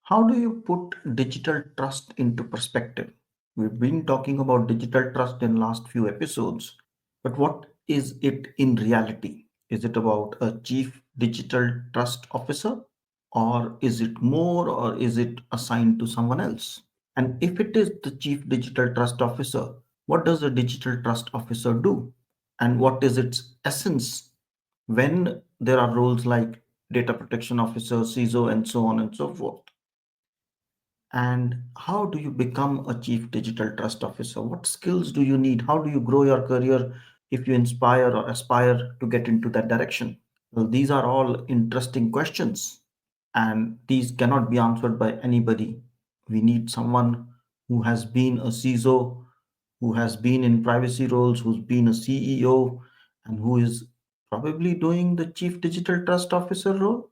How do you put digital trust into perspective? We've been talking about digital trust in last few episodes, but what is it in reality? Is it about a chief digital trust officer, or is it more, or is it assigned to someone else? And if it is the chief digital trust officer, what does a digital trust officer do? And what is its essence when there are roles like data protection officer, CISO, and so on and so forth? And how do you become a chief digital trust officer? What skills do you need? How do you grow your career if you inspire or aspire to get into that direction? Well, these are all interesting questions, and these cannot be answered by anybody. We need someone who has been a CISO, who has been in privacy roles, who's been a CEO, and who is probably doing the chief digital trust officer role.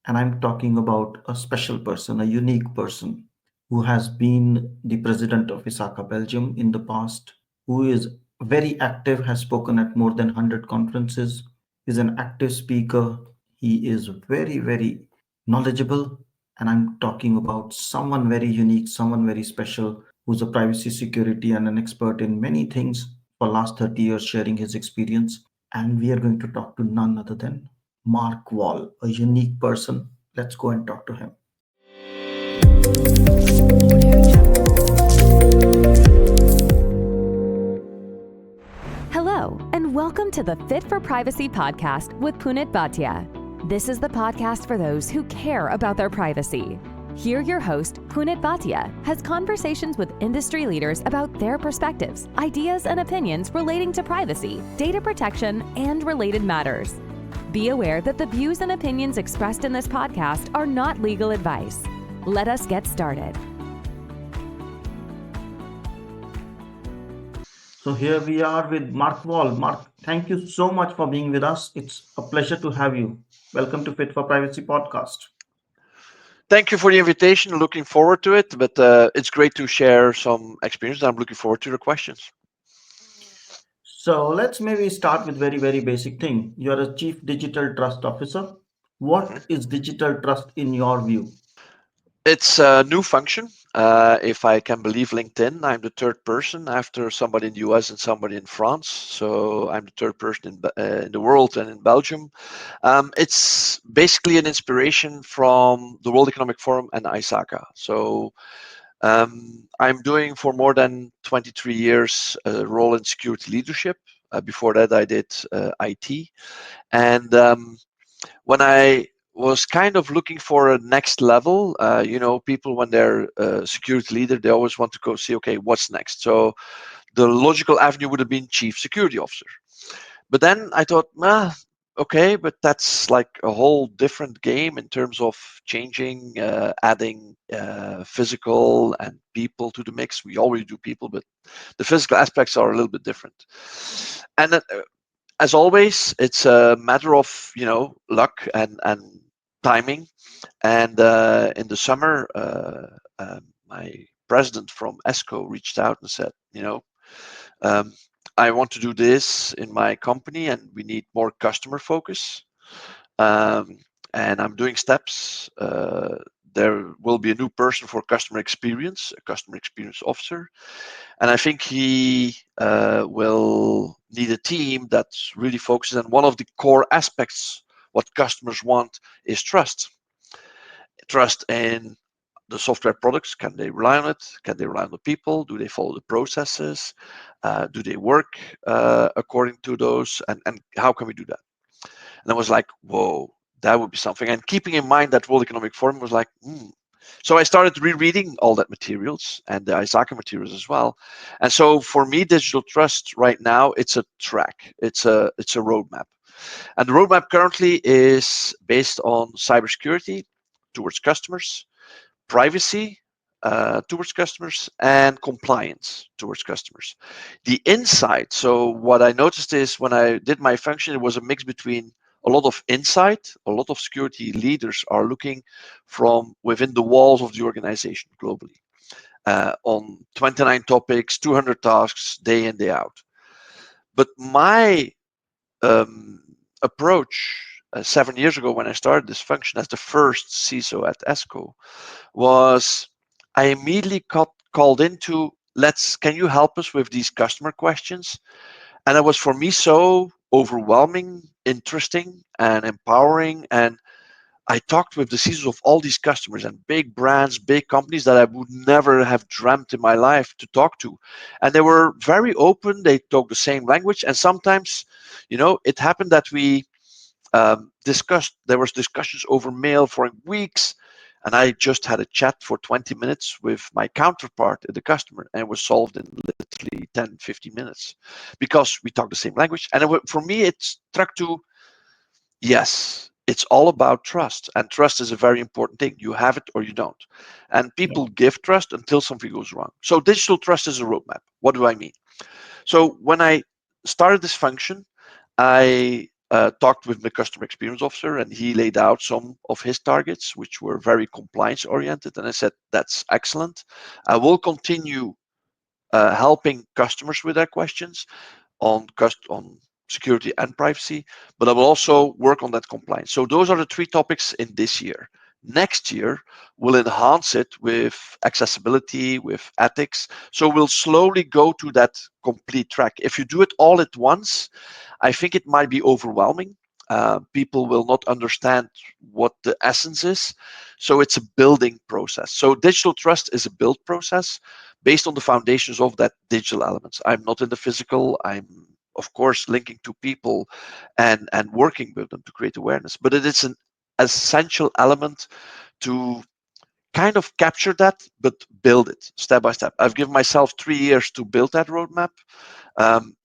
And I'm talking about a special person, a unique person who has been the president of ISACA Belgium in the past, who is very active, has spoken at more than 100 conferences, is an active speaker. He is very, very knowledgeable. And I'm talking about someone very unique, someone very special, who's a privacy security and an expert in many things for last 30 years, sharing his experience. And we are going to talk to none other than Marc Vael, a unique person. Let's go and talk to him. Hello, and welcome to the Fit for Privacy Podcast with Punit Bhatia. This is the podcast for those who care about their privacy. Here, your host, Punit Bhatia, has conversations with industry leaders about their perspectives, ideas, and opinions relating to privacy, data protection, and related matters. Be aware that the views and opinions expressed in this podcast are not legal advice. Let us get started. So here we are with Marc Vael. Marc, thank you so much for being with us. It's a pleasure to have you. Welcome to Fit for Privacy Podcast. Thank you for the invitation. Looking forward to it, but it's great to share some experience. I'm looking forward to your questions. So let's maybe start with very, very basic thing. You're a chief digital trust officer. Mhm. What is digital trust in your view? It's a new function. If I can believe LinkedIn, I'm the third person after somebody in the US and somebody in France. So I'm the third person in the world and in Belgium. It's basically an inspiration from the World Economic Forum and ISACA. So I'm doing for more than 23 years a role in security leadership. Before that, I did IT. And when I was kind of looking for a next level, people when they're a security leader, they always want to go see, okay, what's next? So the logical avenue would have been chief security officer. But then I thought, okay, but that's like a whole different game in terms of changing, adding physical and people to the mix. We already do people, but the physical aspects are a little bit different. And as always, it's a matter of luck and timing. And in the summer, my president from ESCO reached out and said, um, I want to do this in my company, and we need more customer focus. Um, and I'm doing steps. There will be a new person for customer experience, a customer experience officer. And I think he will need a team that's really focused on one of the core aspects. What customers want is trust. Trust in the software products. Can they rely on it? Can they rely on the people? Do they follow the processes? Do they work according to those? And how can we do that? And I was like, whoa, that would be something. And keeping in mind that World Economic Forum was like, So I started rereading all that materials and the ISACA materials as well. And so for me, digital trust right now, it's a track. It's a roadmap. And the roadmap currently is based on cybersecurity towards customers, privacy towards customers, and compliance towards customers. The insight, so what I noticed is when I did my function, it was a mix between a lot of insight. A lot of security leaders are looking from within the walls of the organization globally on 29 topics, 200 tasks, day in, day out. But my approach 7 years ago when I started this function as the first CISO at ESCO was I immediately called into, can you help us with these customer questions? And it was for me so overwhelming, interesting, and empowering. And I talked with the CISOs of all these customers and big brands, big companies that I would never have dreamt in my life to talk to. And they were very open. They talk the same language. And sometimes, it happened that we there was discussions over mail for weeks, and I just had a chat for 20 minutes with my counterpart, the customer, and it was solved in literally 10, 15 minutes because we talk the same language. And for me, it struck to, yes, it's all about trust, and trust is a very important thing. You have it or you don't, and Yeah. people give trust until something goes wrong. So digital trust is a roadmap. What do I mean? So when I started this function, I talked with the customer experience officer, and he laid out some of his targets, which were very compliance oriented. And I said, that's excellent. I will continue helping customers with their questions on security and privacy, but I will also work on that compliance. So those are the three topics in this year. Next year, we'll enhance it with accessibility, with ethics. So we'll slowly go to that complete track. If you do it all at once, I think it might be overwhelming. People will not understand what the essence is. So it's a building process. So digital trust is a build process based on the foundations of that digital elements. I'm not in the physical. I'm of course linking to people and working with them to create awareness. But it is an essential element to kind of capture that, but build it step by step. I've given myself 3 years to build that roadmap.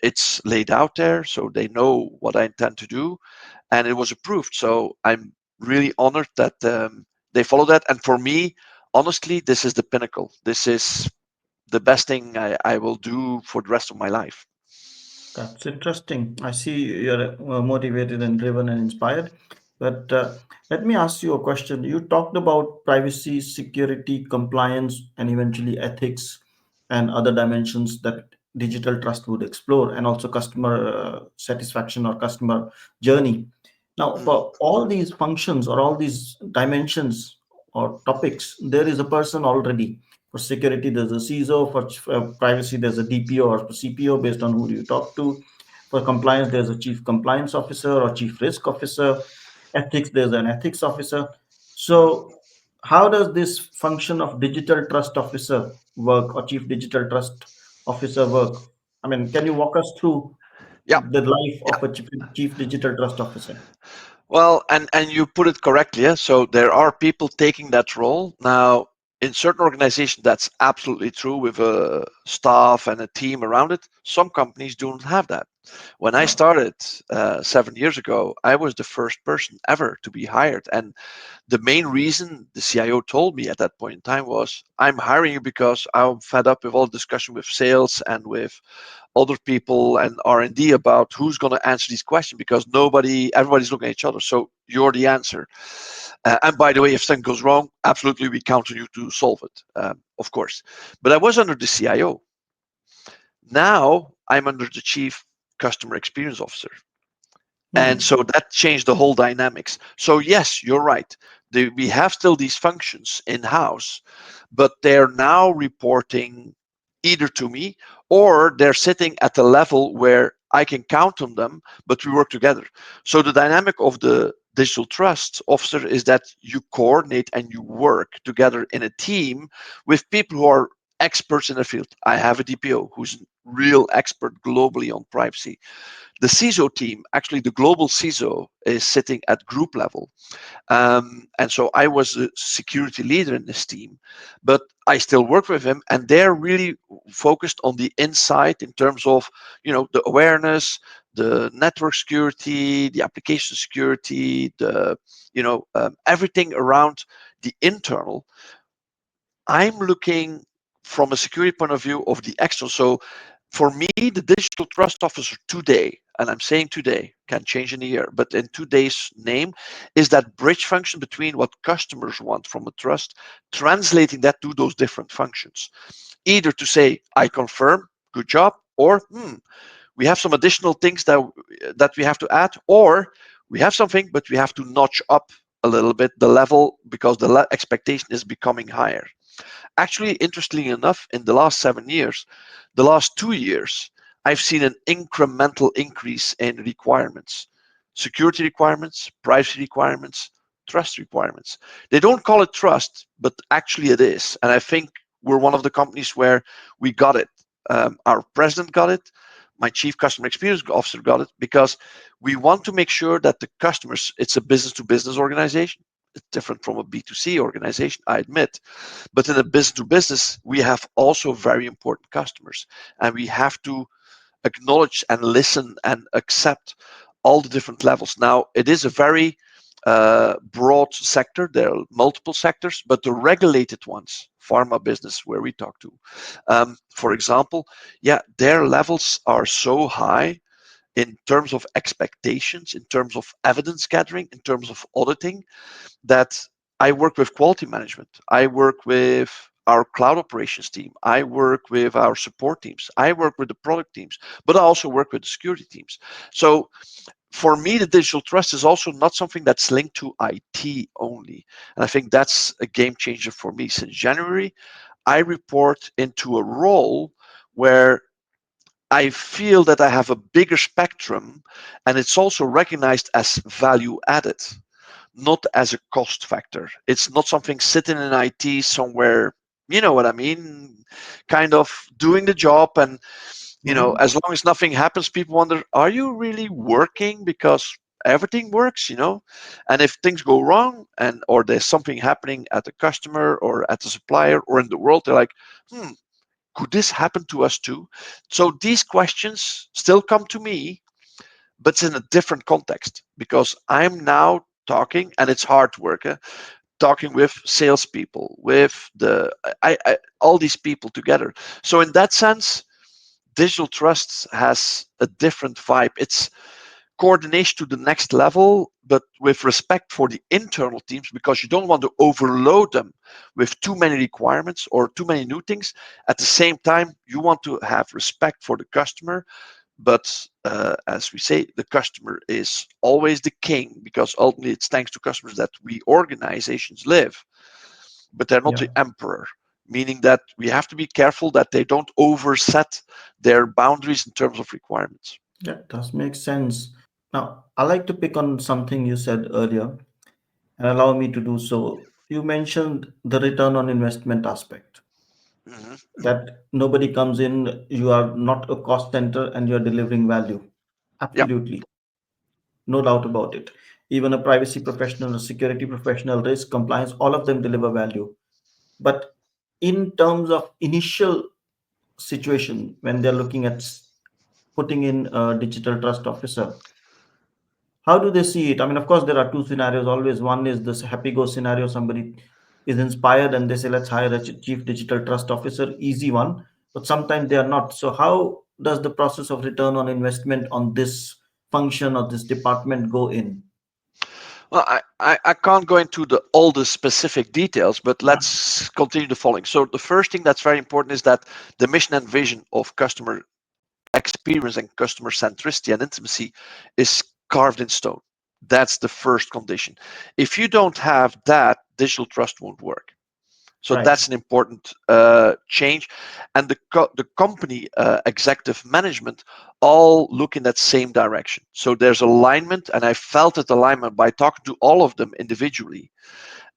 It's laid out there, so they know what I intend to do, and it was approved. So I'm really honored that they follow that. And for me, honestly, this is the pinnacle. This is the best thing I will do for the rest of my life. That's interesting. I see you're motivated and driven and inspired. But let me ask you a question. You talked about privacy, security, compliance, and eventually ethics and other dimensions that digital trust would explore, and also customer satisfaction or customer journey. Now, Mm, for all these functions or all these dimensions or topics, there is a person already. For security, there's a CISO. For privacy, there's a DPO or CPO based on who you talk to. For compliance, there's a chief compliance officer or chief risk officer. Ethics, there's an ethics officer. mm. So, how does this function of digital trust officer work or chief digital trust officer work? I mean, can you walk us through Yeah, the life yeah. of a chief digital trust officer? Well, and you put it correctly. Yeah? So there are people taking that role now. In certain organizations, that's absolutely true with a staff and a team around it. Some companies don't have that. When I Right. started 7 years ago, I was the first person ever to be hired. And the main reason the CIO told me at that point in time was, I'm hiring you because I'm fed up with all the discussion with sales and with other people and R&D about who's going to answer these questions because everybody's looking at each other. So you're the answer. And by the way, if something goes wrong, absolutely we count on you to solve it, of course. But I was under the CIO. Now I'm under the Chief Customer Experience Officer. And Hmm. so that changed the whole dynamics. So yes, you're right. We have still these functions in house, but they're now reporting either to me or they're sitting at the level where I can count on them, but we work together. So the dynamic of the digital trust officer is that you coordinate and you work together in a team with people who are experts in the field. I have a DPO who's a real expert globally on privacy. The CISO team, actually the global CISO, is sitting at group level. And so I was a security leader in this team, but I still work with him, and they're really focused on the insight in terms of, the awareness, the network security, the application security, everything around the internal. I'm looking from a security point of view of the external. So for me, the digital trust officer today, and I'm saying today, can change in a year, but in today's name, is that bridge function between what customers want from a trust, translating that to those different functions. Either to say, I confirm, good job, or we have some additional things that we have to add, or we have something, but we have to notch up a little bit the level because the expectation is becoming higher. Actually, interestingly enough, in the last 7 years, the last 2 years, I've seen an incremental increase in requirements, security requirements, privacy requirements, trust requirements. They don't call it trust, but actually it is. And I think we're one of the companies where we got it. Our president got it. My chief customer experience officer got it because we want to make sure that the customers, it's a business to business organization. It's different from a B2C organization, I admit. But in a business to business, we have also very important customers, and we have to acknowledge and listen and accept all the different levels. Now, it is a very broad sector. There are multiple sectors, but the regulated ones, pharma business, where we talk to, for example, yeah, their levels are so high in terms of expectations, in terms of evidence gathering, in terms of auditing, that I work with quality management. I work with our cloud operations team. I work with our support teams. I work with the product teams, but I also work with the security teams. So for me, the digital trust is also not something that's linked to IT only. And I think that's a game changer for me. Since January, I report into a role where I feel that I have a bigger spectrum, and it's also recognized as value added, not as a cost factor. It's not something sitting in IT somewhere, you know what I mean, kind of doing the job. And, Mhm. as long as nothing happens, people wonder, are you really working? Because everything works. And if things go wrong or there's something happening at the customer or at the supplier or in the world, they're like, could this happen to us too? So these questions still come to me, but it's in a different context because I'm now talking, and it's hard work, talking with salespeople, with all these people together. So in that sense, digital trust has a different vibe. It's coordination to the next level, but with respect for the internal teams, because you don't want to overload them with too many requirements or too many new things. At the same time, you want to have respect for the customer, but as we say, the customer is always the king because ultimately it's thanks to customers that we organizations live, but they're not Yeah. the emperor, meaning that we have to be careful that they don't overset their boundaries in terms of requirements. That does make sense. Now, I like to pick on something you said earlier and allow me to do so. You mentioned the return on investment aspect, Mhm. that nobody comes in, you are not a cost center and you're delivering value. Yeah. Absolutely. No doubt about it. Even a privacy professional, a security professional, risk, compliance, all of them deliver value. But in terms of initial situation, when they're looking at putting in a digital trust officer, how do they see it? I mean, of course, there are two scenarios always. One is this happy go scenario. Somebody is inspired and they say, let's hire a chief digital trust officer, easy one. But sometimes they are not. So, how does the process of return on investment on this function or this department go in? Well, I can't go into all the specific details, but Yeah, let's continue the following. So the first thing that's very important is that the mission and vision of customer experience and customer centricity and intimacy is carved in stone. That's the first condition. If you don't have that, digital trust won't work. So right. that's an important change, and the company executive management all look in that same direction. So there's alignment, and I felt that alignment by talking to all of them individually,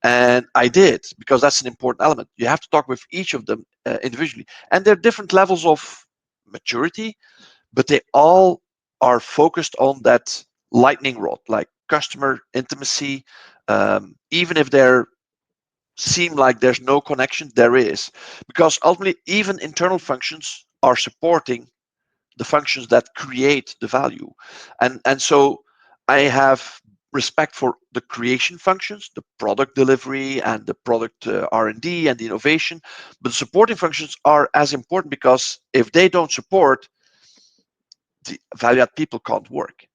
and I did because that's an important element. You have to talk with each of them individually, and there are different levels of maturity, but they all are focused on that lightning rod, like customer intimacy. Even if they're seem like there's no connection, there is, because ultimately even internal functions are supporting the functions that create the value. And so I have respect for the creation functions, the product delivery and the product R&D and the innovation, but the supporting functions are as important because if they don't support, the value add people can't work.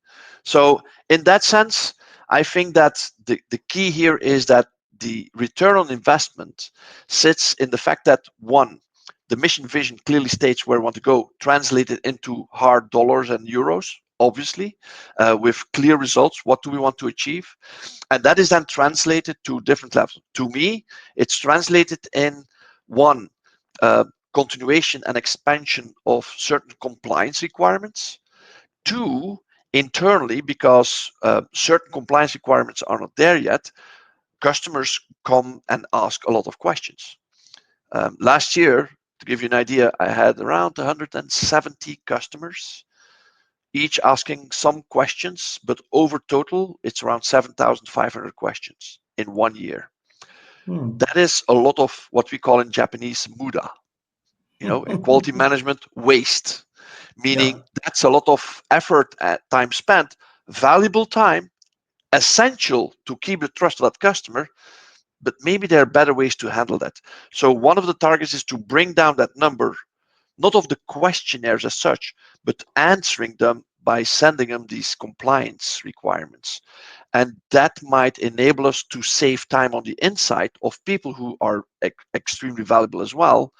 So in that sense, I think that the key here is that the return on investment sits in the fact that one, the mission vision clearly states where we want to go, translated into hard dollars and euros. obviously, with clear results. What do we want to achieve? And that is then translated to different levels. To me, it's translated in one, continuation and expansion of certain compliance requirements. Two, internally, because certain compliance requirements are not there yet, customers come and ask a lot of questions. Last year, to give you an idea, I had around 170 customers, each asking some questions, but over total, it's around 7,500 questions in 1 year. Hmm. That is a lot of what we call in Japanese muda, in quality management, waste, Yeah. meaning that's a lot of effort and time spent, valuable time, essential to keep the trust of that customer, but maybe there are better ways to handle that. So one of the targets is to bring down that number, not of the questionnaires as such, but answering them by sending them these compliance requirements. And that might enable us to save time on the inside of people who are extremely valuable as well,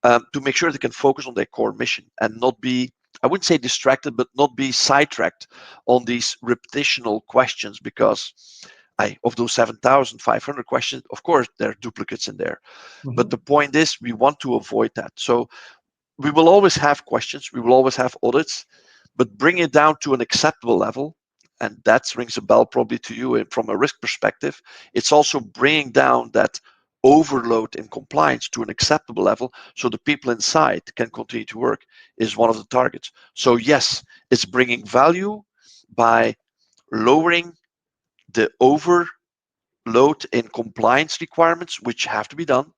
to make sure they can focus on their core mission and not be, I wouldn't say distracted, but not be sidetracked on these repetitional questions, because of those 7,500 questions, of course, there are duplicates in there. But the Mhm. point is, we want to avoid that. So we will always have questions, we will always have audits, but bring it down to an acceptable level. And that rings a bell probably to you from a risk perspective. It's also bringing down that overload in compliance to an acceptable level so the people inside can continue to work, is one of the targets. So yes, it's bringing value by lowering the overload in compliance requirements, which have to be done,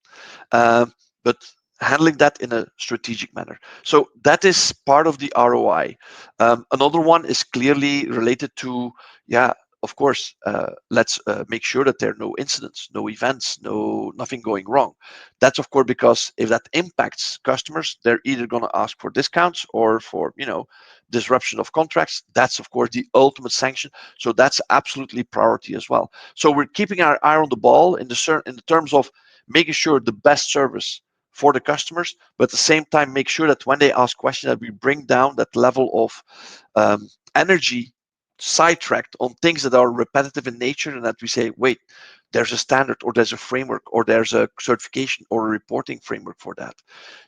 but handling that in a strategic manner. So that is part of the ROI. Another one is clearly related to, yeah, of course, let's make sure that there are no incidents, no events, nothing going wrong. That's of course because if that impacts customers, they're either going to ask for discounts or for disruption of contracts. That's of course the ultimate sanction. So that's absolutely priority as well. So we're keeping our eye on the ball in the terms of making sure the best service for the customers, but at the same time make sure that when they ask questions that we bring down that level of energy sidetracked on things that are repetitive in nature, and that we say, wait, there's a standard or there's a framework or there's a certification or a reporting framework for that.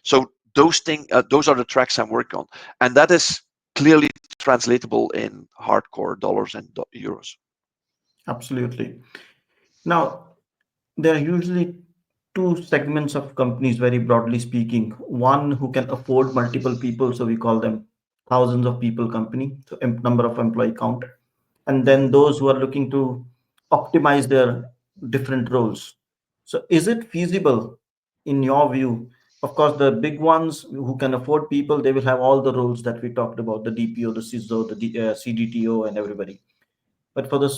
So those are the tracks I'm working on, and that is clearly translatable in hardcore dollars and euros. Absolutely. Now, there are usually two segments of companies, very broadly speaking. One who can afford multiple people, so we call them thousands of people company, so number of employee count. And then those who are looking to optimize their different roles. So is it feasible in your view? Of course, the big ones who can afford people, they will have all the roles that we talked about, the DPO, the CISO, the CDTO, and everybody. But for the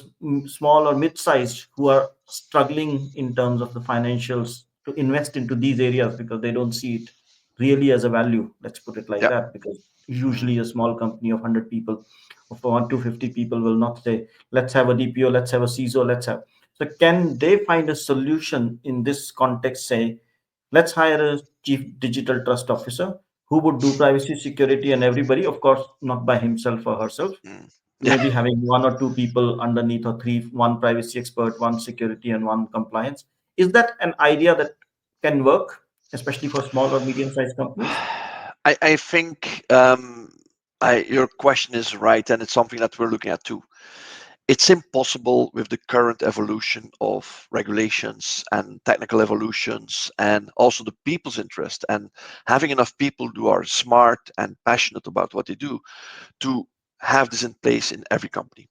small or mid-sized who are struggling in terms of the financials to invest into these areas because they don't see it really as a value, let's put it like Yeah. that, because Mm. usually a small company of 100 people or for 1 to 50 people will not say, let's have a DPO, let's have a CISO, let's have. So can they find a solution in this context? Say, let's hire a chief digital trust officer who would do privacy, security, and everybody, of course, not by himself or herself, Mm. Yeah. maybe having 1 or 2 people underneath, or three, one privacy expert, one security, and one compliance. Is that an idea that can work, especially for small or medium sized companies? I think your question is right, and it's something that we're looking at too. It's impossible with the current evolution of regulations and technical evolutions, and also the people's interest, and having enough people who are smart and passionate about what they do, to have this in place in every company.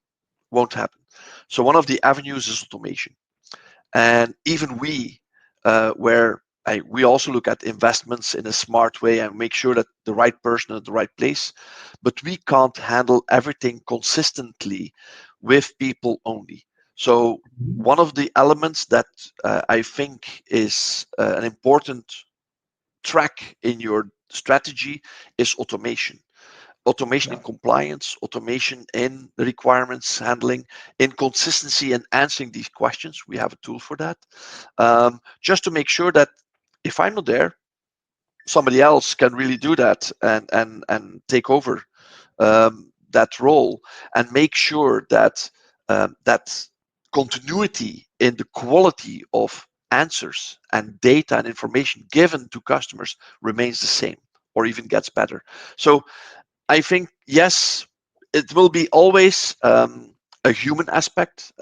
Won't happen. So one of the avenues is automation. And even where we also look at investments in a smart way and make sure that the right person at the right place, but we can't handle everything consistently with people only. So Mhm. one of the elements that I think is an important track in your strategy is automation. Automation in Yeah. compliance, automation in the requirements handling, in consistency and answering these questions. We have a tool for that. Just to make sure that if I'm not there, somebody else can really do that and take over. that role and make sure that that continuity in the quality of answers and data and information given to customers remains the same or even gets better. So I think, yes, it will be always a human aspect,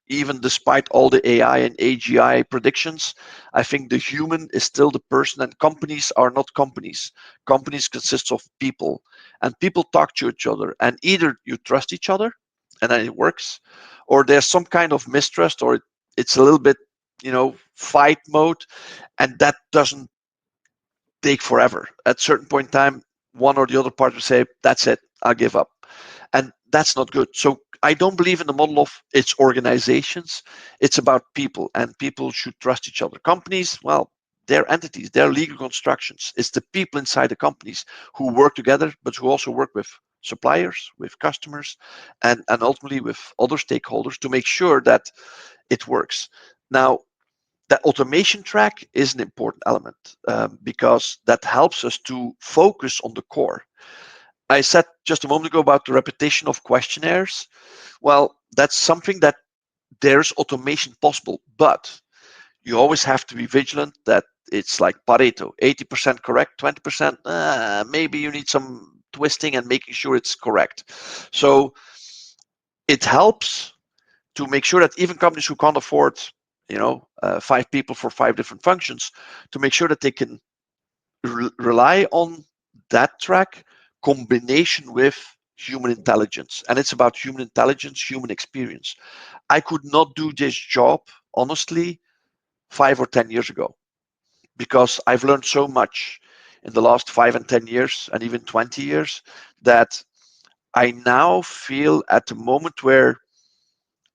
even despite all the AI and AGI predictions. I think the human is still the person, and companies are not companies. Companies consist of people, and people talk to each other, and either you trust each other, and then it works, or there's some kind of mistrust, or it's a little bit, fight mode, and that doesn't take forever. At a certain point in time, one or the other part will say, "That's it, I'll give up," and that's not good. So I don't believe in the model of it's organizations. It's about people, and people should trust each other. Companies, well, they're entities, they're legal constructions. It's the people inside the companies who work together, but who also work with suppliers, with customers, and ultimately with other stakeholders to make sure that it works. Now, that automation track is an important element because that helps us to focus on the core. I said just a moment ago about the repetition of questionnaires. Well, that's something that there's automation possible, but you always have to be vigilant that it's like Pareto, 80% correct, 20%, maybe you need some twisting and making sure it's correct. So it helps to make sure that even companies who can't afford, 5 people for 5 different functions, to make sure that they can rely on that track combination with human intelligence. And it's about human intelligence, human experience. I could not do this job, honestly, 5 or 10 years ago, because I've learned so much in the last 5 and 10 years and even 20 years that I now feel at the moment where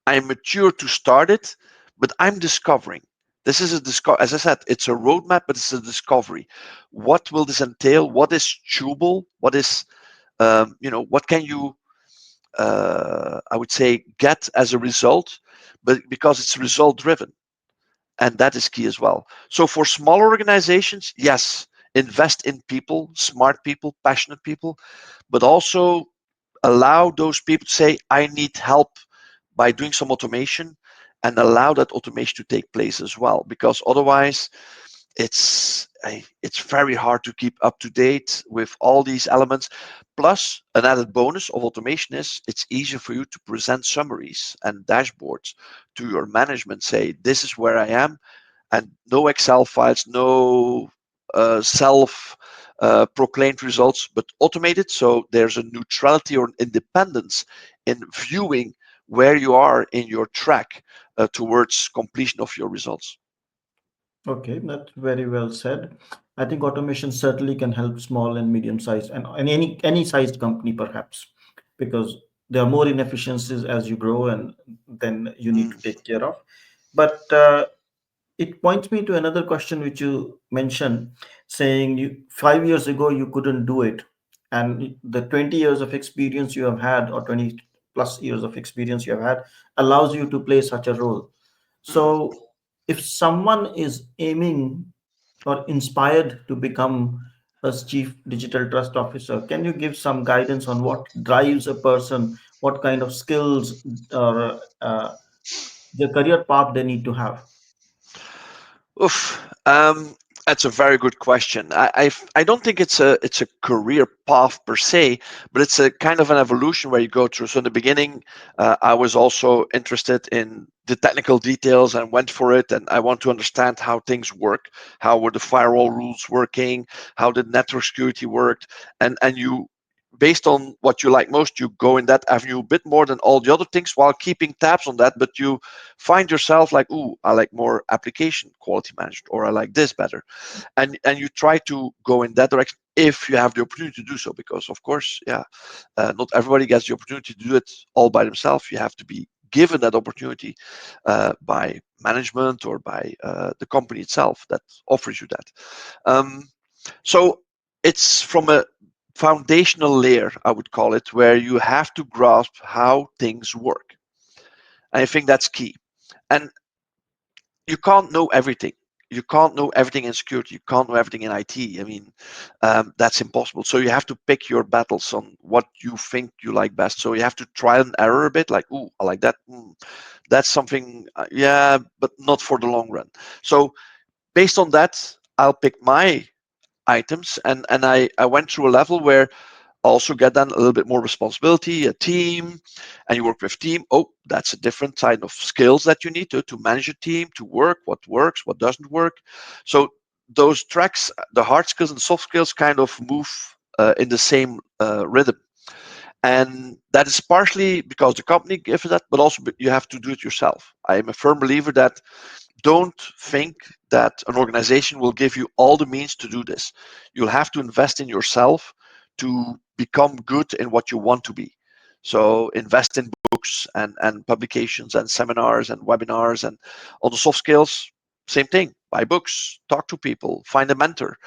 I'm mature to start it, but I'm discovering. This is a discover. As I said, it's a roadmap, but it's a discovery. What will this entail? What is chewable? What is, what can you, I would say, get as a result? But because it's result driven, and that is key as well. So for smaller organizations, yes, invest in people, smart people, passionate people, but also allow those people to say, I need help by doing some automation, and allow that automation to take place as well, because otherwise it's very hard to keep up to date with all these elements. Plus, an added bonus of automation is it's easier for you to present summaries and dashboards to your management. Say, this is where I am, and no Excel files, no self proclaimed results, but automated. So there's a neutrality or an independence in viewing where you are in your track towards completion of your results. Okay, that's very well said. I think automation certainly can help small and medium sized and any sized company perhaps, because there are more inefficiencies as you grow and then you need to Mm, take care of. But it points me to another question which you mentioned, saying 5 years ago you couldn't do it, and the 20 years of experience you have had, or 20 plus years of experience you have had, allows you to play such a role. mm. So if someone is aiming or inspired to become a chief digital trust officer, can you give some guidance on what drives a person, what kind of skills or the career path they need to have? Oof. That's a very good question. I don't think it's a career path per se, but it's a kind of an evolution where you go through. So in the beginning, I was also interested in the technical details and went for it, and I want to understand how things work, how were the firewall rules working, how did network security worked, and you, based on what you like most, you go in that avenue a bit more than all the other things while keeping tabs on that. But you find yourself like, ooh, I like more application quality management, or I like this better, and you try to go in that direction if you have the opportunity to do so, because of course, yeah, not everybody gets the opportunity to do it all by themselves. You have to be given that opportunity by management or by the company itself that offers you that. So it's from a foundational layer, I would call it, where you have to grasp how things work. I think that's key. And you can't know everything. you can't know everything in security. You can't know everything in IT. I mean, that's impossible. So you have to pick your battles on what you think you like best. So you have to trial and error a bit. Like, ooh, I like that. That's something, yeah, but not for the long run. So based on that, I'll pick my items, and I went through a level where also get then a little bit more responsibility, a team, and you work with team. Oh, that's a different kind of skills that you need to manage a team, to what works, what doesn't work. So those tracks, the hard skills and soft skills, kind of move in the same rhythm. And that is partially because the company gives that, but also you have to do it yourself. I am a firm believer that don't think that an organization will give you all the means to do this. You'll have to invest in yourself to become good in what you want to be. So invest in books and publications and seminars and webinars, and on the soft skills, same thing. Buy books, talk to people, find a mentor.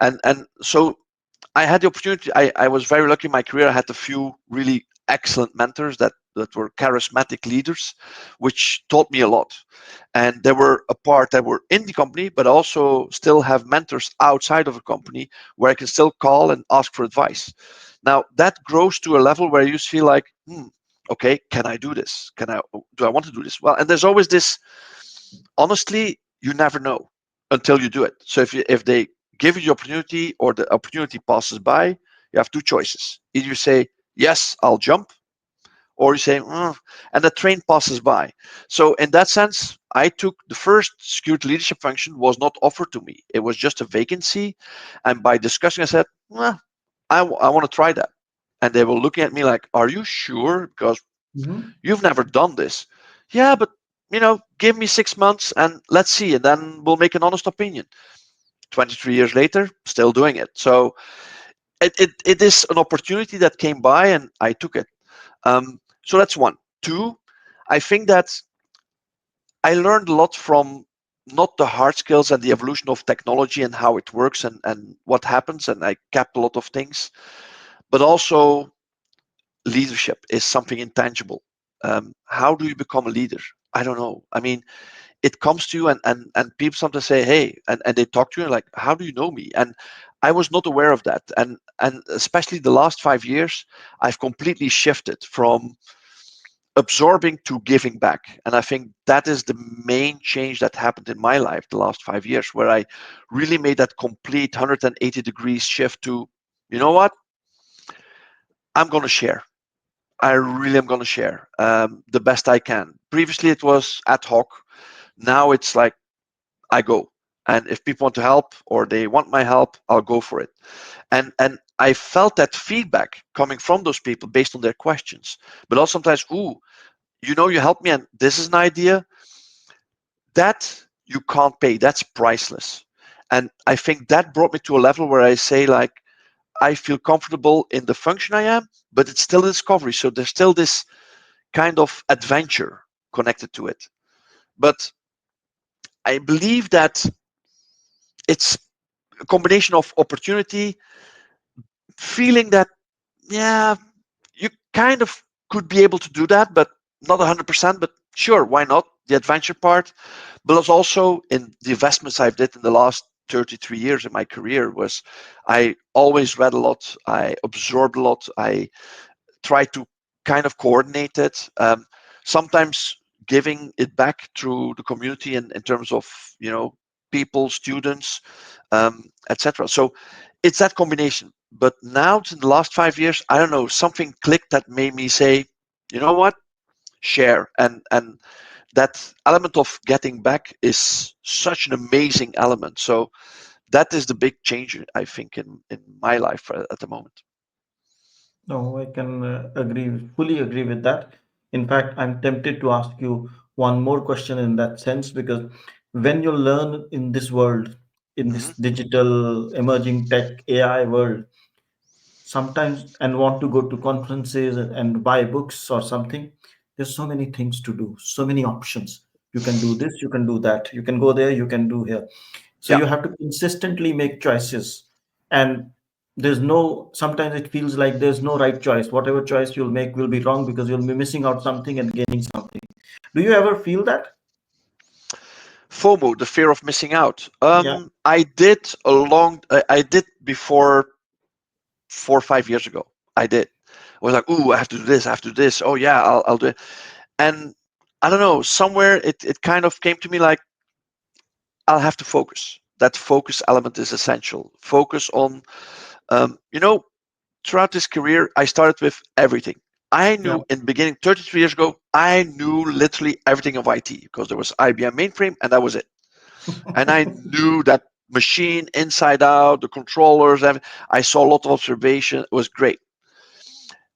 And so I had the opportunity. I was very lucky in my career. I had a few really excellent mentors that were charismatic leaders, which taught me a lot. And they were a part that were in the company, but also still have mentors outside of a company where I can still call and ask for advice. Now that grows to a level where you feel like, okay, can I do this? Do I want to do this? Well, and there's always this, honestly, you never know until you do it. So if they give you the opportunity or the opportunity passes by, you have two choices. Either you say, yes, I'll jump, or you say, and the train passes by. So in that sense, I took the first security leadership function was not offered to me. It was just a vacancy. And by discussing, I said, I want to try that. And they were looking at me like, are you sure? Because Mm-hmm. you've never done this. Yeah, but give me 6 months and let's see, and then we'll make an honest opinion. 23 years later, still doing it. So it is an opportunity that came by and I took it. So that's one. Two, I think that I learned a lot from not the hard skills and the evolution of technology and how it works and what happens, and I kept a lot of things, but also leadership is something intangible. How do you become a leader? I don't know. I mean, it comes to you and people sometimes say, hey, and they talk to you like, how do you know me? And I was not aware of that. And especially the last 5 years, I've completely shifted from absorbing to giving back. And I think that is the main change that happened in my life the last 5 years, where I really made that complete 180 degrees shift to, you know what? I'm going to share. I really am going to share the best I can. Previously, it was ad hoc. Now it's like I go. And if people want to help or they want my help, I'll go for it. And I felt that feedback coming from those people based on their questions. But also sometimes, you helped me and this is an idea that you can't pay. That's priceless. And I think that brought me to a level where I say, like, I feel comfortable in the function I am, but it's still a discovery. So there's still this kind of adventure connected to it. But I believe that it's a combination of opportunity, feeling that, yeah, you kind of could be able to do that, but not 100%, but sure, why not? The adventure part, but it's also in the investments I've did in the last 33 years in my career was I always read a lot, I absorbed a lot, I tried to kind of coordinate it. Sometimes giving it back through the community in terms of people, students, etc. So it's that combination. But now in the last 5 years, I don't know, something clicked that made me say, you know what, share. And that element of getting back is such an amazing element. So that is the big change, I think, in my life at the moment. No, I can fully agree with that. In fact, I'm tempted to ask you one more question in that sense because when you learn in this world, in Hmm. this digital emerging tech AI world, sometimes and want to go to conferences and buy books or something, there's so many things to do, so many options. You can do this, you can do that, you can go there, you can do here. So Yeah. you have to consistently make choices. And there's no, sometimes it feels like there's no right choice. Whatever choice you'll make will be wrong because you'll be missing out something and gaining something. Do you ever feel that? FOMO, the fear of missing out. Yeah. I did before 4 or 5 years ago. I did. I was like, ooh, I have to do this. I have to do this. Oh yeah, I'll do it. And I don't know. Somewhere it kind of came to me like I'll have to focus. That focus element is essential. Focus on, you know, throughout this career, I started with everything. I Yeah. knew in the beginning, 33 years ago, I knew literally everything of IT because there was IBM mainframe and that was it. And I knew that machine inside out, the controllers. I saw a lot of observation. It was great.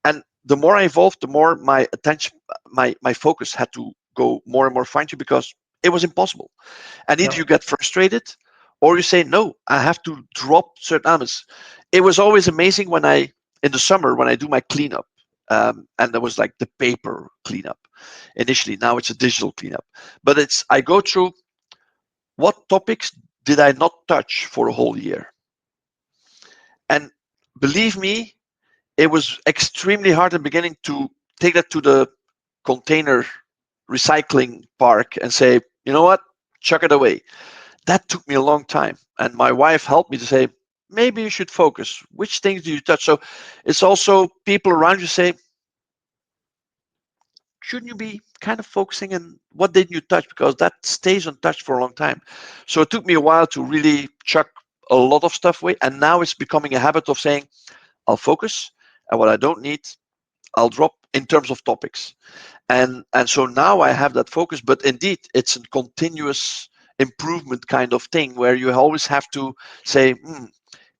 And the more I evolved, the more my attention, my focus had to go more and more fine tuned because it was impossible. And either Yeah. you get frustrated or you say, no, I have to drop certain elements. It was always amazing when in the summer, when I do my cleanup, and there was like the paper cleanup initially. Now it's a digital cleanup. But I go through what topics did I not touch for a whole year. And believe me, it was extremely hard in the beginning to take that to the container recycling park and say, you know what, chuck it away. That took me a long time. And my wife helped me to say, maybe you should focus. Which things do you touch? So it's also people around you say, shouldn't you be kind of focusing on what didn't you touch? Because that stays untouched for a long time. So it took me a while to really chuck a lot of stuff away. And now it's becoming a habit of saying, I'll focus. And what I don't need, I'll drop in terms of topics. And so now I have that focus, but indeed it's a continuous improvement kind of thing where you always have to say,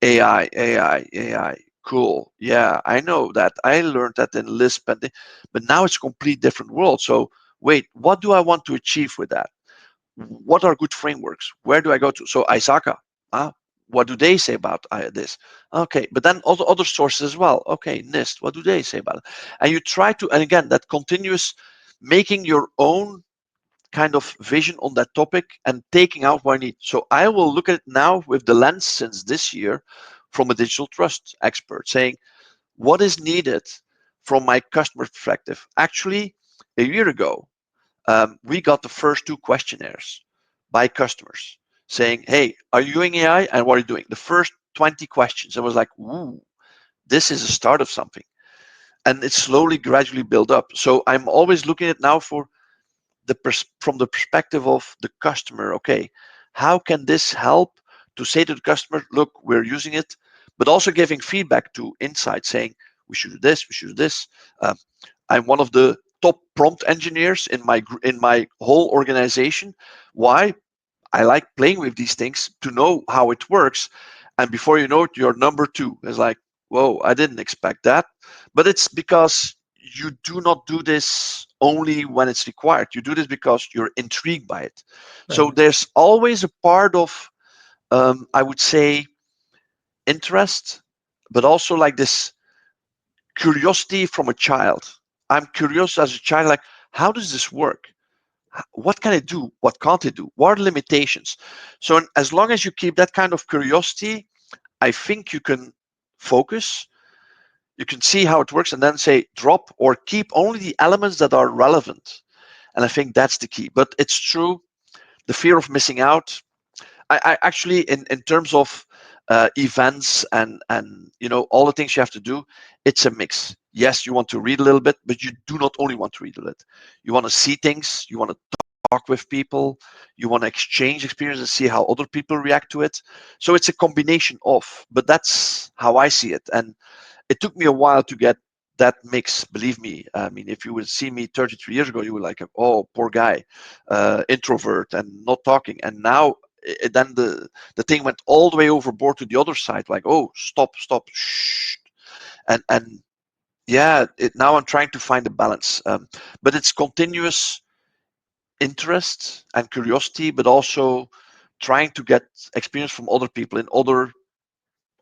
AI, cool, yeah, I know that, I learned that in Lisp, but now it's a complete different world. So wait, what do I want to achieve with that? What are good frameworks? Where do I go to? So Isaka, what do they say about this? Okay, but then also other sources as well. Okay, NIST, what do they say about it? And you try to, and again, that continuous making your own kind of vision on that topic and taking out what I need. So I will look at it now with the lens since this year from a digital trust expert saying, what is needed from my customer perspective? Actually, a year ago, we got the first two questionnaires by customers saying, hey, are you doing AI and what are you doing? The first 20 questions. I was like, ooh, this is a start of something. And it's slowly, gradually built up. So I'm always looking at now for from the perspective of the customer. Okay, how can this help to say to the customer, look, we're using it, but also giving feedback to Insight saying, we should do this, we should do this. Um, I'm one of the top prompt engineers in my whole organization. Why? I like playing with these things to know how it works. And before you know it, you're number two. It's like, whoa, I didn't expect that. But it's because you do not do this only when it's required. You do this because you're intrigued by it. So Right. there's always a part of, I would say, interest, but also like this curiosity from a child. I'm curious as a child, like, how does this work? What can it do? What can't it do? What are limitations? So as long as you keep that kind of curiosity, I think you can focus, you can see how it works, and then say drop or keep only the elements that are relevant. And I think that's the key. But it's true, the fear of missing out. I actually, in terms of events and all the things you have to do, it's a mix. Yes, you want to read a little bit, but you do not only want to read a little bit. You want to see things, you want to talk with people, you want to exchange experiences and see how other people react to it. So it's a combination of, but that's how I see it. And it took me a while to get that mix. Believe me, I mean, if you would see me 33 years ago, you would like, oh, poor guy, introvert and not talking. And now, then the thing went all the way overboard to the other side. Like, oh, stop, shh, and yeah, now I'm trying to find a balance. But it's continuous interest and curiosity, but also trying to get experience from other people in other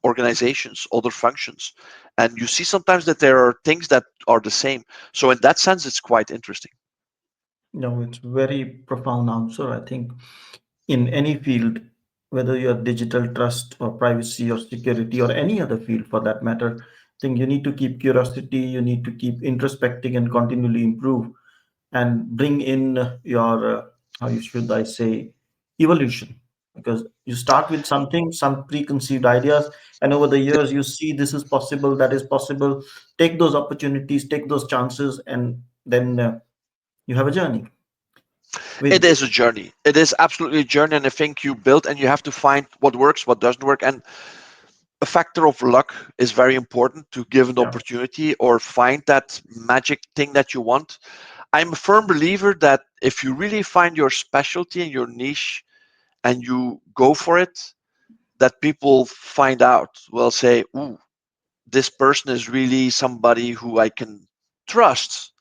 organizations, other functions. And you see sometimes that there are things that are the same. So in that sense, it's quite interesting. No, it's very profound answer. I think in any field, whether you're digital trust or privacy or security or any other field for that matter, I think you need to keep curiosity, you need to keep introspecting and continually improve and bring in your, how should I say, evolution, because you start with something, some preconceived ideas, and over the years you see this is possible, that is possible. Take those opportunities, take those chances, and then you have a journey It with. is a journey. It is absolutely a journey, and I think you build, and you have to find what works, what doesn't work, and a factor of luck is very important to give an Yeah. opportunity or find that magic thing that you want. I'm a firm believer that if you really find your specialty and your niche and you go for it, that people find out, will say, ooh, this person is really somebody who I can trust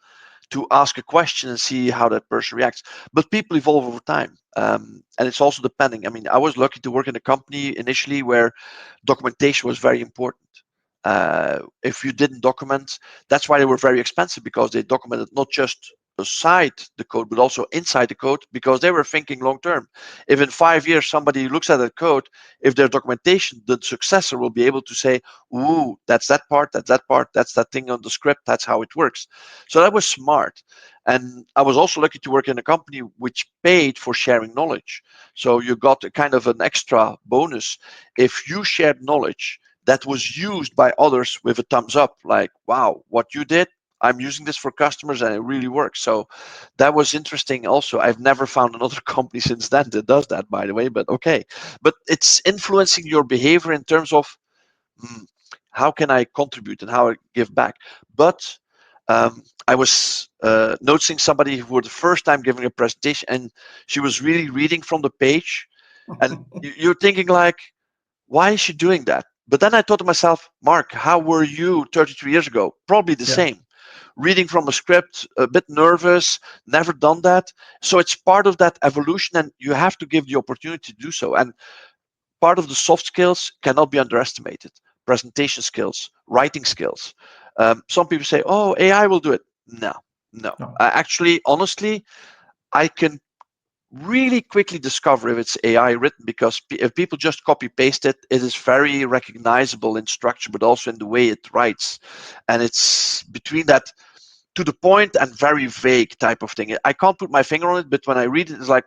to ask a question and see how that person reacts. But people evolve over time. And it's also depending. I mean, I was lucky to work in a company initially where documentation was very important. If you didn't document, that's why they were very expensive, because they documented not just aside the code, but also inside the code, because they were thinking long term. If in 5 years somebody looks at that code, if their documentation, the successor will be able to say, ooh, that's that part, that's that part, that's that thing on the script, that's how it works. So that was smart. And I was also lucky to work in a company which paid for sharing knowledge. So you got a kind of an extra bonus if you shared knowledge that was used by others with a thumbs up, like, wow, what you did, I'm using this for customers and it really works. So that was interesting also. I've never found another company since then that does that, by the way, but okay. But it's influencing your behavior in terms of, hmm, how can I contribute and how I give back. But I was noticing somebody who for the first time giving a presentation, and she was really reading from the page, and you're thinking like, why is she doing that? But then I thought to myself, Mark, how were you 33 years ago? Probably the Yeah. same. Reading from a script, a bit nervous, never done that. So it's part of that evolution, and you have to give the opportunity to do so. And part of the soft skills cannot be underestimated. Presentation skills, writing skills. Some people say, oh, AI will do it. No, no. No. Actually, honestly, I can really quickly discover if it's AI written, because if people just copy paste it, it is very recognizable in structure, but also in the way it writes. And it's between that to the point and very vague type of thing. I can't put my finger on it, but when I read it, it's like,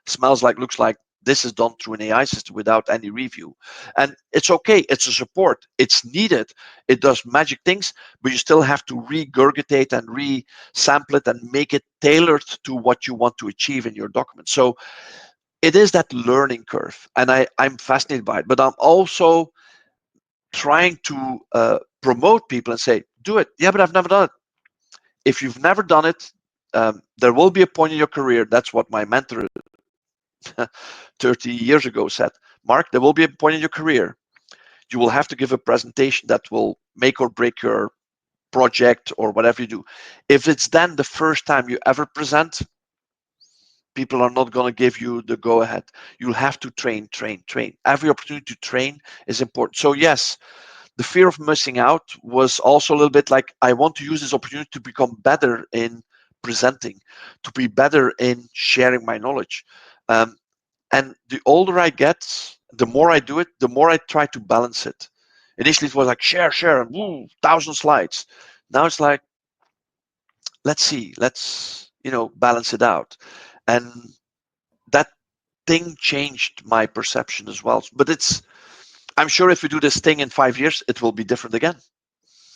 smells like, looks like. This is done through an AI system without any review. And it's okay. It's a support. It's needed. It does magic things, but you still have to regurgitate and re-sample it and make it tailored to what you want to achieve in your document. So it is that learning curve. And I'm fascinated by it. But I'm also trying to promote people and say, do it. Yeah, but I've never done it. If you've never done it, there will be a point in your career. That's what my mentor 30 years ago said. Mark, there will be a point in your career. You will have to give a presentation that will make or break your project or whatever you do. If it's then the first time you ever present, people are not going to give you the go ahead. You'll have to train, train, train. Every opportunity to train is important. So, yes, the fear of missing out was also a little bit like, I want to use this opportunity to become better in presenting, to be better in sharing my knowledge. And the older I get, the more I do it, the more I try to balance it. Initially, it was like share, share, and woo, 1,000 slides. Now it's like, let's see, let's balance it out, and that thing changed my perception as well. But I'm sure if we do this thing in 5 years, it will be different again.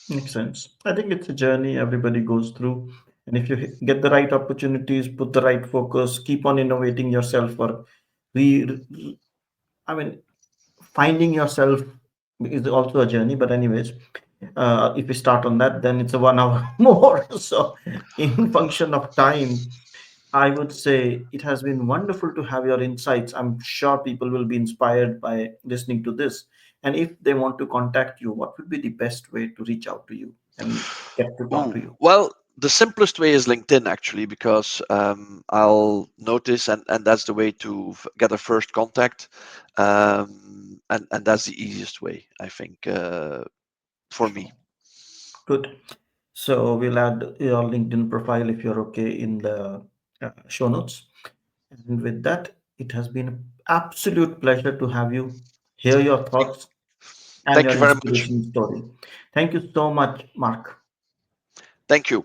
Makes sense. I think it's a journey everybody goes through. And if you get the right opportunities, put the right focus, keep on innovating yourself, or re, I mean, finding yourself is also a journey. But anyways, if we start on that, then it's a 1 hour more. So, in function of time, I would say it has been wonderful to have your insights. I'm sure people will be inspired by listening to this. And if they want to contact you, what would be the best way to reach out to you and get to talk to Ooh, you? well, the simplest way is LinkedIn, actually, because I'll notice, and that's the way to get a first contact, and that's the easiest way, I think, for me. Sure. Good. So we'll add your LinkedIn profile if you're okay in the show notes. And with that, it has been an absolute pleasure to have you hear your thoughts and Thank your you very much. inspiration story. Thank you so much, Mark. Thank you.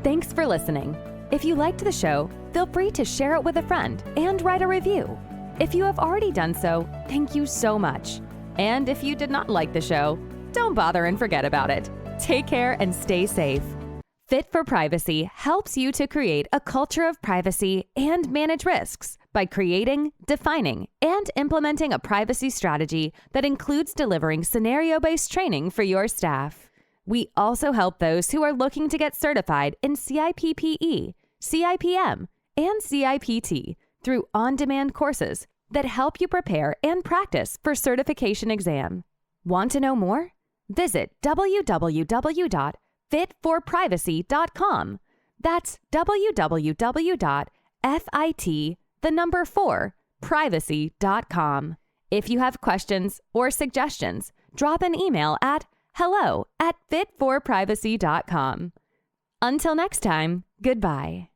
Thanks for listening. If you liked the show, feel free to share it with a friend and write a review. If you have already done so, thank you so much. And if you did not like the show, don't bother and forget about it. Take care and stay safe. Fit for Privacy helps you to create a culture of privacy and manage risks by creating, defining, and implementing a privacy strategy that includes delivering scenario-based training for your staff. We also help those who are looking to get certified in CIPPE, CIPM, and CIPT through on-demand courses that help you prepare and practice for certification exam. Want to know more? Visit www.fit4privacy.com. That's www.fit4privacy.com. If you have questions or suggestions, drop an email at hello@fit4privacy.com. Until next time, goodbye.